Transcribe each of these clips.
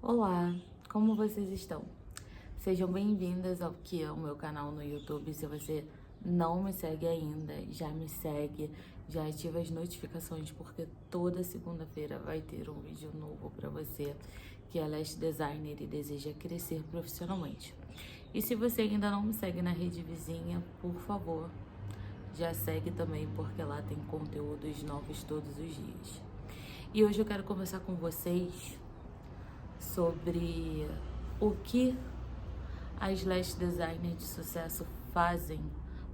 Olá, como vocês estão? Sejam bem-vindas ao que é o meu canal no YouTube. Se você não me segue ainda, já me segue, já ativa as notificações, porque toda segunda-feira vai ter um vídeo novo para você que é lash designer e deseja crescer profissionalmente. E se você ainda não me segue na rede vizinha, por favor, já segue também, porque lá tem conteúdos novos todos os dias. E hoje eu quero conversar com vocês sobre o que as lash designers de sucesso fazem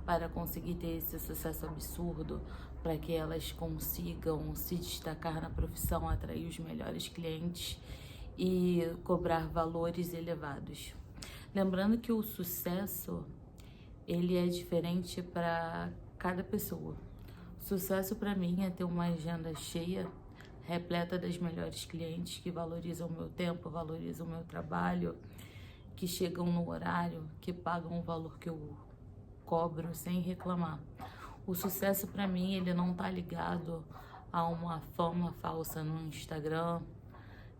para conseguir ter esse sucesso absurdo, para que elas consigam se destacar na profissão, atrair os melhores clientes e cobrar valores elevados. Lembrando que o sucesso, ele é diferente para cada pessoa. Sucesso para mim é ter uma agenda cheia, repleta das melhores clientes que valorizam o meu tempo, valorizam o meu trabalho, que chegam no horário, que pagam o valor que eu cobro sem reclamar. O sucesso para mim, ele não tá ligado a uma fama falsa no Instagram,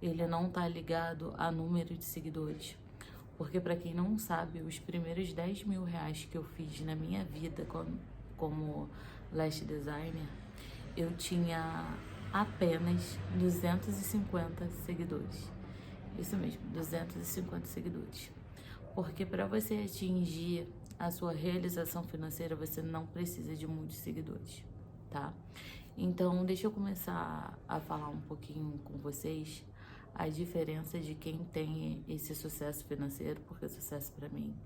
ele não tá ligado a número de seguidores. Porque para quem não sabe, os primeiros 10 mil reais que eu fiz na minha vida como lash designer, eu tinha apenas 250 seguidores. Isso mesmo, 250 seguidores. Porque para você atingir a sua realização financeira, você não precisa de muitos seguidores, tá? Então, deixa eu começar a falar um pouquinho com vocês a diferença de quem tem esse sucesso financeiro, porque o sucesso para mim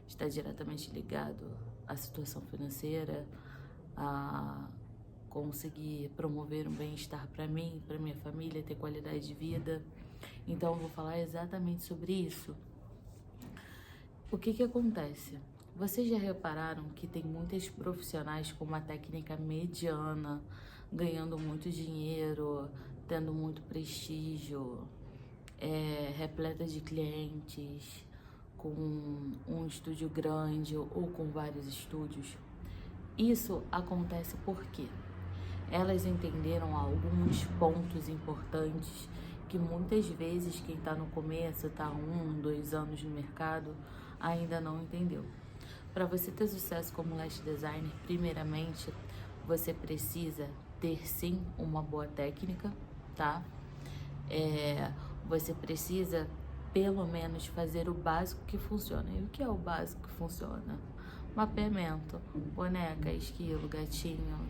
está diretamente ligado à situação financeira, a conseguir promover um bem-estar para mim, para minha família, ter qualidade de vida. Então eu vou falar exatamente sobre isso. O que acontece? Vocês já repararam que tem muitas profissionais com uma técnica mediana, ganhando muito dinheiro, tendo muito prestígio, repleta de clientes, com um estúdio grande ou com vários estúdios? Isso acontece porque elas entenderam alguns pontos importantes que muitas vezes quem está no começo, está 2 anos no mercado, ainda não entendeu. Para você ter sucesso como lash designer, primeiramente, você precisa ter sim uma boa técnica, tá? Você precisa pelo menos fazer o básico que funciona. E o que é o básico que funciona? Mapeamento, boneca, esquilo, gatinho,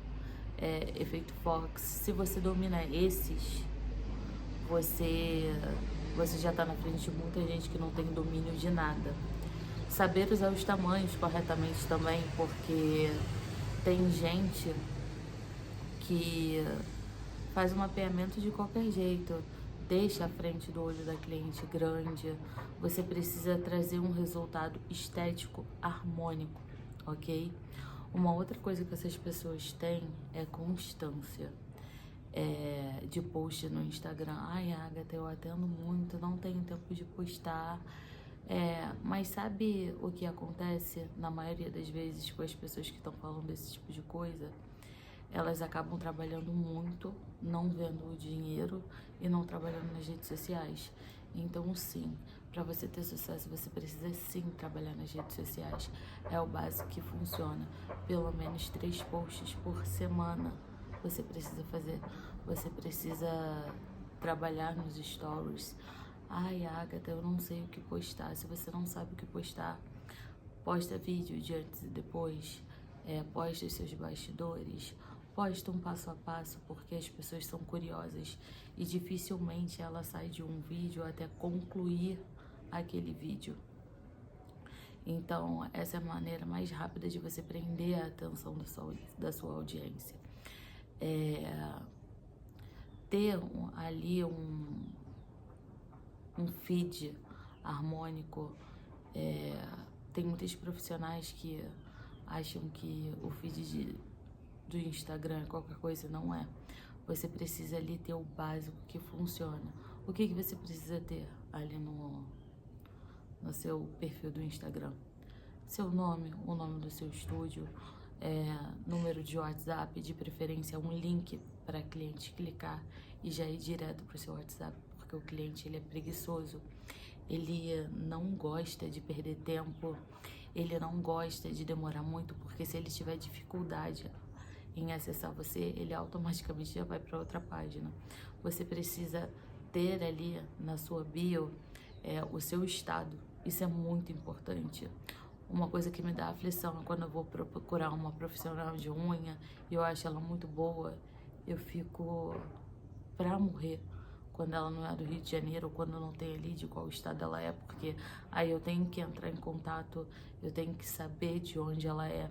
efeito Fox. Se você domina esses, você já está na frente de muita gente que não tem domínio de nada. Saber usar os tamanhos corretamente também, porque tem gente que faz um mapeamento de qualquer jeito, deixa a frente do olho da cliente grande. Você precisa trazer um resultado estético harmônico, ok? Uma outra coisa que essas pessoas têm é constância. De post no Instagram. Ai, Agatha, eu atendo muito, não tenho tempo de postar. Mas sabe o que acontece na maioria das vezes com as pessoas que estão falando desse tipo de coisa? Elas acabam trabalhando muito, não vendo o dinheiro e não trabalhando nas redes sociais. Então, sim, para você ter sucesso, você precisa sim trabalhar nas redes sociais. É o básico que funciona. Pelo menos 3 posts por semana você precisa fazer. Você precisa trabalhar nos stories. Ai, Agatha, eu não sei o que postar. Se você não sabe o que postar, posta vídeo de antes e depois, posta os seus bastidores, posta um passo a passo, porque as pessoas são curiosas e dificilmente ela sai de um vídeo até concluir aquele vídeo. Então, essa é a maneira mais rápida de você prender a atenção da sua audiência. Ter ali um feed harmônico. Tem muitos profissionais que acham que o feed do Instagram é qualquer coisa, não é. Você precisa ali ter o básico que funciona. O que você precisa ter ali no seu perfil do Instagram? Seu nome, o nome do seu estúdio, número de WhatsApp, de preferência um link para cliente clicar e já ir direto para o seu WhatsApp, porque o cliente ele é preguiçoso, ele não gosta de perder tempo, ele não gosta de demorar muito, porque se ele tiver dificuldade em acessar você, ele automaticamente já vai para outra página. Você precisa ter ali na sua bio o seu estado, isso é muito importante. Uma coisa que me dá aflição é quando eu vou procurar uma profissional de unha e eu acho ela muito boa, eu fico pra morrer quando ela não é do Rio de Janeiro ou quando não tem ali de qual estado ela é, porque aí eu tenho que entrar em contato, eu tenho que saber de onde ela é.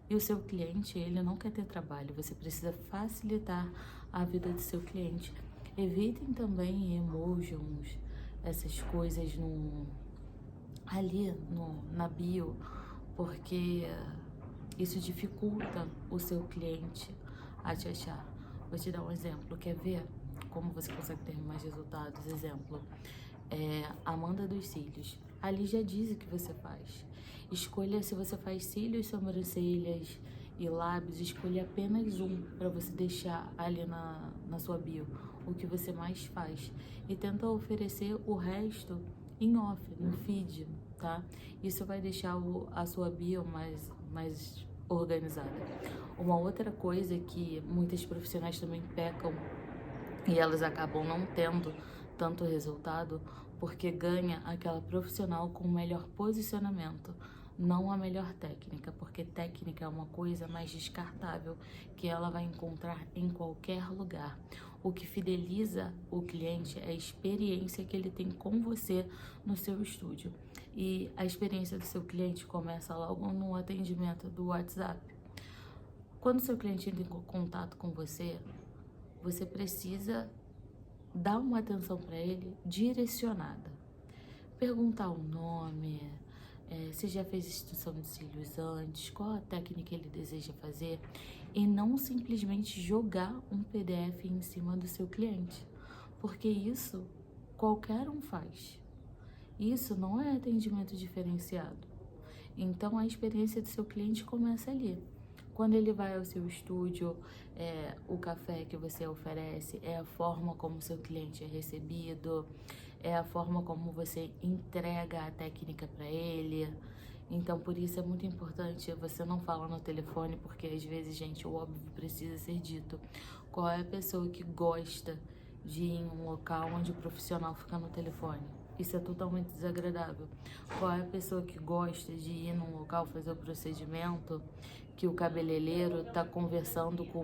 E o seu cliente, ele não quer ter trabalho, você precisa facilitar a vida do seu cliente. Evitem também emojis, essas coisas na bio, porque isso dificulta o seu cliente a te achar. Vou te dar um exemplo, quer ver como você consegue ter mais resultados? Exemplo, Amanda dos Cílios. Ali já diz o que você faz. Escolha se você faz cílios, sobrancelhas e lábios, escolha apenas um para você deixar ali na sua bio, o que você mais faz. E tenta oferecer o resto em off, no feed, tá? Isso vai deixar a sua bio mais organizada. Uma outra coisa que muitas profissionais também pecam e elas acabam não tendo tanto resultado porque ganha aquela profissional com o melhor posicionamento, não a melhor técnica, porque técnica é uma coisa mais descartável que ela vai encontrar em qualquer lugar. O que fideliza o cliente é a experiência que ele tem com você no seu estúdio. E a experiência do seu cliente começa logo no atendimento do WhatsApp. Quando seu cliente entra em contato com você, você precisa dar uma atenção para ele direcionada. Perguntar o nome, se já fez extensão de cílios antes, qual a técnica ele deseja fazer, e não simplesmente jogar um PDF em cima do seu cliente, porque isso qualquer um faz. Isso não é atendimento diferenciado. Então a experiência do seu cliente começa ali. Quando ele vai ao seu estúdio, o café que você oferece, é a forma como o seu cliente é recebido, é a forma como você entrega a técnica para ele. Então, por isso é muito importante, você não fala no telefone, porque às vezes, gente, o óbvio precisa ser dito. Qual é a pessoa que gosta de ir em um local onde o profissional fica no telefone? Isso é totalmente desagradável. Qual é a pessoa que gosta de ir num local fazer o procedimento que o cabeleireiro está conversando com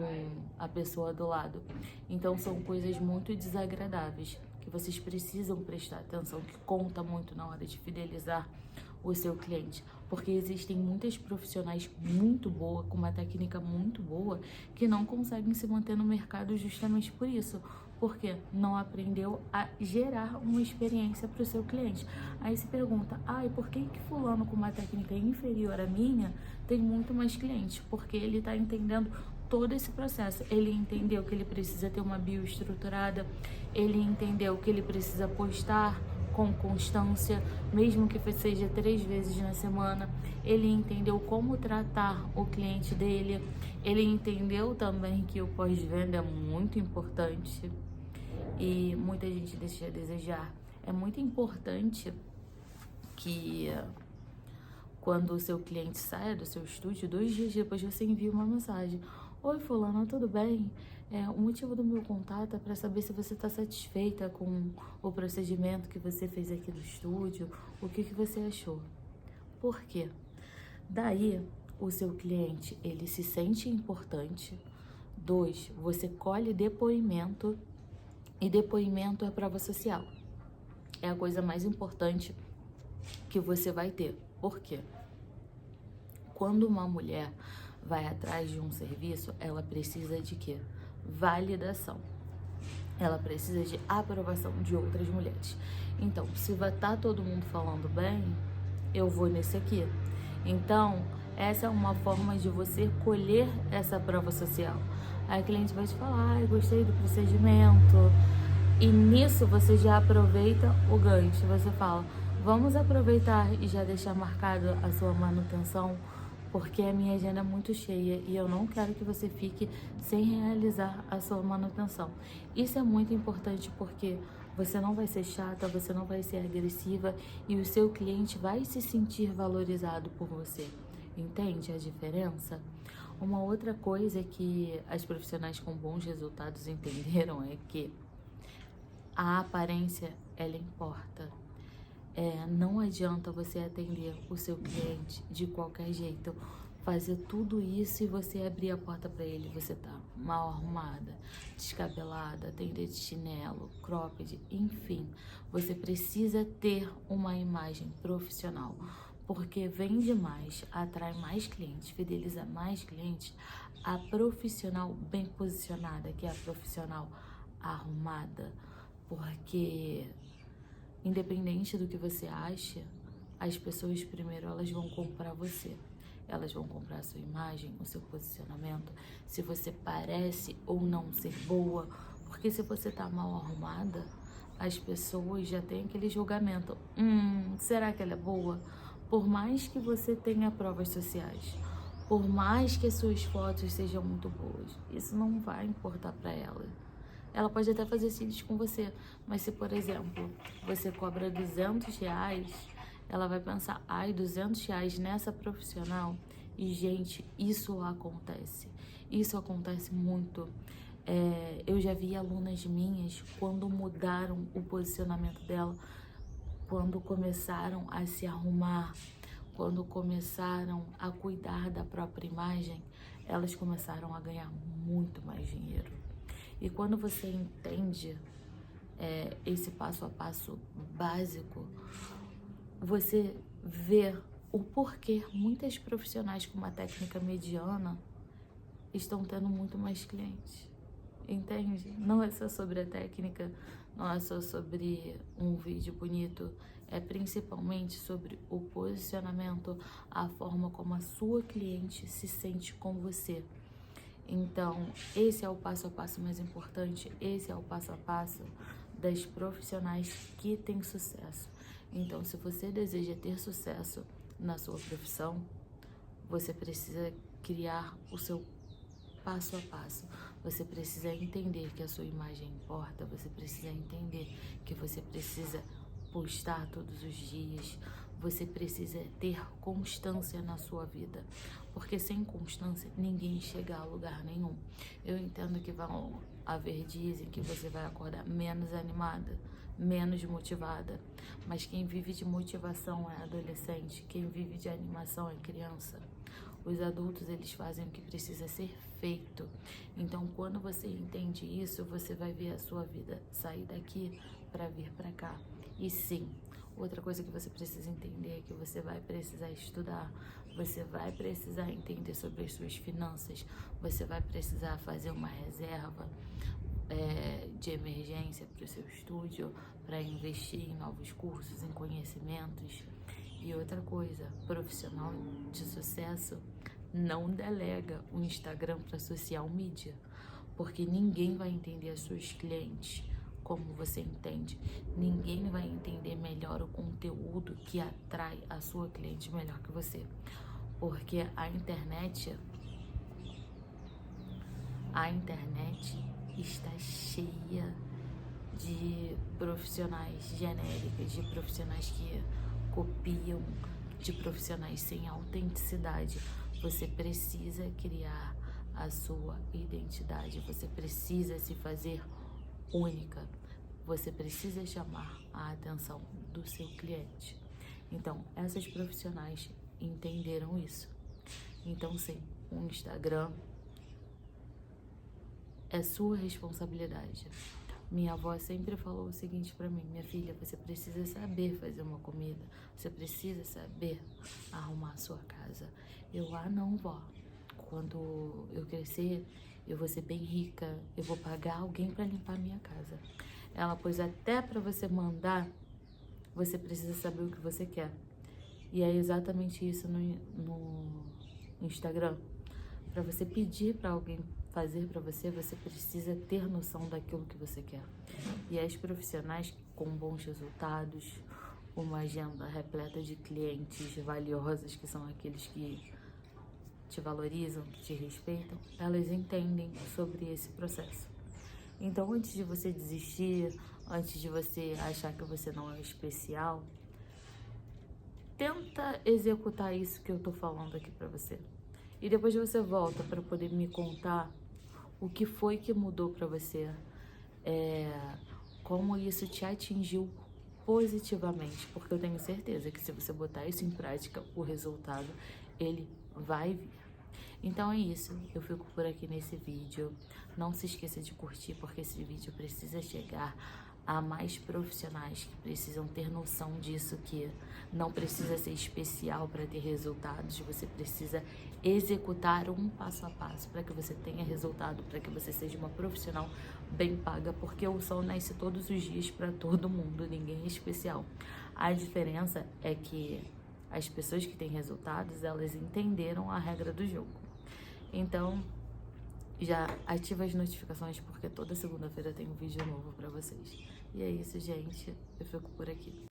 a pessoa do lado? Então são coisas muito desagradáveis que vocês precisam prestar atenção, que conta muito na hora de fidelizar o seu cliente, porque existem muitas profissionais muito boas, com uma técnica muito boa, que não conseguem se manter no mercado justamente por isso, porque não aprendeu a gerar uma experiência para o seu cliente. Aí se pergunta, e por que fulano com uma técnica inferior à minha tem muito mais clientes? Porque ele está entendendo todo esse processo. Ele entendeu que ele precisa ter uma bio estruturada, ele entendeu que ele precisa postar com constância, mesmo que seja 3 vezes na semana. Ele entendeu como tratar o cliente dele. Ele entendeu também que o pós-venda é muito importante e muita gente deixa a desejar. É muito importante que quando o seu cliente saia do seu estúdio, 2 dias depois você envia uma mensagem. Oi, fulano, tudo bem? O motivo do meu contato é para saber se você está satisfeita com o procedimento que você fez aqui no estúdio, o que você achou. Por quê? Daí, o seu cliente, ele se sente importante. 2, você colhe depoimento, e depoimento é prova social. É a coisa mais importante que você vai ter. Por quê? Quando uma mulher vai atrás de um serviço, ela precisa de quê? Validação. Ela precisa de aprovação de outras mulheres. Então, se vai estar todo mundo falando bem, eu vou nesse aqui. Então, essa é uma forma de você colher essa prova social. Aí a cliente vai te falar, gostei do procedimento. E nisso você já aproveita o gancho. Você fala, vamos aproveitar e já deixar marcado a sua manutenção, porque a minha agenda é muito cheia e eu não quero que você fique sem realizar a sua manutenção. Isso é muito importante porque Você não vai ser chata, você não vai ser agressiva e o seu cliente vai se sentir valorizado por você. Entende a diferença? Uma outra coisa que as profissionais com bons resultados entenderam é que a aparência, ela importa. Não adianta você atender o seu cliente de qualquer jeito, fazer tudo isso e você abrir a porta para ele, você tá mal arrumada, descabelada, atender de chinelo, cropped, enfim. Você precisa ter uma imagem profissional, porque vende mais, atrai mais clientes, fideliza mais clientes, a profissional bem posicionada, que é a profissional arrumada, porque independente do que você acha, as pessoas primeiro elas vão comprar você. Elas vão comprar a sua imagem, o seu posicionamento, se você parece ou não ser boa, porque se você tá mal arrumada, as pessoas já têm aquele julgamento. Será que ela é boa? Por mais que você tenha provas sociais, por mais que as suas fotos sejam muito boas, isso não vai importar para ela. Ela pode até fazer cílios com você, mas se, por exemplo, você cobra R$200, ela vai pensar, ai, R$200 nessa profissional? E, gente, isso acontece. Isso acontece muito. Eu já vi alunas minhas, quando mudaram o posicionamento dela, quando começaram a se arrumar, quando começaram a cuidar da própria imagem, elas começaram a ganhar muito mais dinheiro. E quando você entende esse passo a passo básico, você vê o porquê muitas profissionais com uma técnica mediana estão tendo muito mais clientes. Entende? Não é só sobre a técnica, não é só sobre um vídeo bonito, é principalmente sobre o posicionamento, a forma como a sua cliente se sente com você. Então, esse é o passo a passo mais importante, esse é o passo a passo das profissionais que têm sucesso. Então, se você deseja ter sucesso na sua profissão, você precisa criar o seu passo a passo. Você precisa entender que a sua imagem importa, você precisa entender que você precisa postar todos os dias, você precisa ter constância na sua vida, porque sem constância ninguém chega a lugar nenhum. Eu entendo que vão haver dias em que você vai acordar menos animada, menos motivada, mas quem vive de motivação é adolescente, quem vive de animação é criança. Os adultos, eles fazem o que precisa ser feito. Então, quando você entende isso, você vai ver a sua vida sair daqui para vir para cá. E sim, outra coisa que você precisa entender é que você vai precisar estudar, você vai precisar entender sobre as suas finanças, você vai precisar fazer uma reserva de emergência para o seu estúdio, para investir em novos cursos, em conhecimentos. E outra coisa, profissional de sucesso não delega o Instagram para social media, porque ninguém vai entender as suas clientes como você entende. Ninguém vai entender melhor o conteúdo que atrai a sua cliente melhor que você. Porque a internet está cheia de profissionais genéricas, de profissionais que copiam, de profissionais sem autenticidade. Você precisa criar a sua identidade, você precisa se fazer única, você precisa chamar a atenção do seu cliente. Então, essas profissionais entenderam isso. Então, sim, o Instagram é sua responsabilidade. Minha avó sempre falou o seguinte pra mim: minha filha, você precisa saber fazer uma comida, você precisa saber arrumar a sua casa. Eu, não, vó, quando eu crescer, eu vou ser bem rica, eu vou pagar alguém pra limpar a minha casa. Ela, pois até pra você mandar, você precisa saber o que você quer. E é exatamente isso no Instagram. Pra você pedir pra alguém fazer para você, você precisa ter noção daquilo que você quer. E as profissionais com bons resultados, uma agenda repleta de clientes valiosos, que são aqueles que te valorizam, que te respeitam, elas entendem sobre esse processo. Então, antes de você desistir, antes de você achar que você não é especial, tenta executar isso que eu tô falando aqui pra você. E depois você volta pra poder me contar o que foi que mudou pra você, como isso te atingiu positivamente, porque eu tenho certeza que se você botar isso em prática, o resultado, ele vai vir. Então é isso, eu fico por aqui nesse vídeo. Não se esqueça de curtir, porque esse vídeo precisa chegar a mais profissionais que precisam ter noção disso, que não precisa ser especial para ter resultados, você precisa executar um passo a passo para que você tenha resultado, para que você seja uma profissional bem paga, porque o sol nasce todos os dias para todo mundo, ninguém é especial. A diferença é que as pessoas que têm resultados, elas entenderam a regra do jogo. Então, já ativa as notificações, porque toda segunda-feira tem um vídeo novo pra vocês. E é isso, gente. Eu fico por aqui.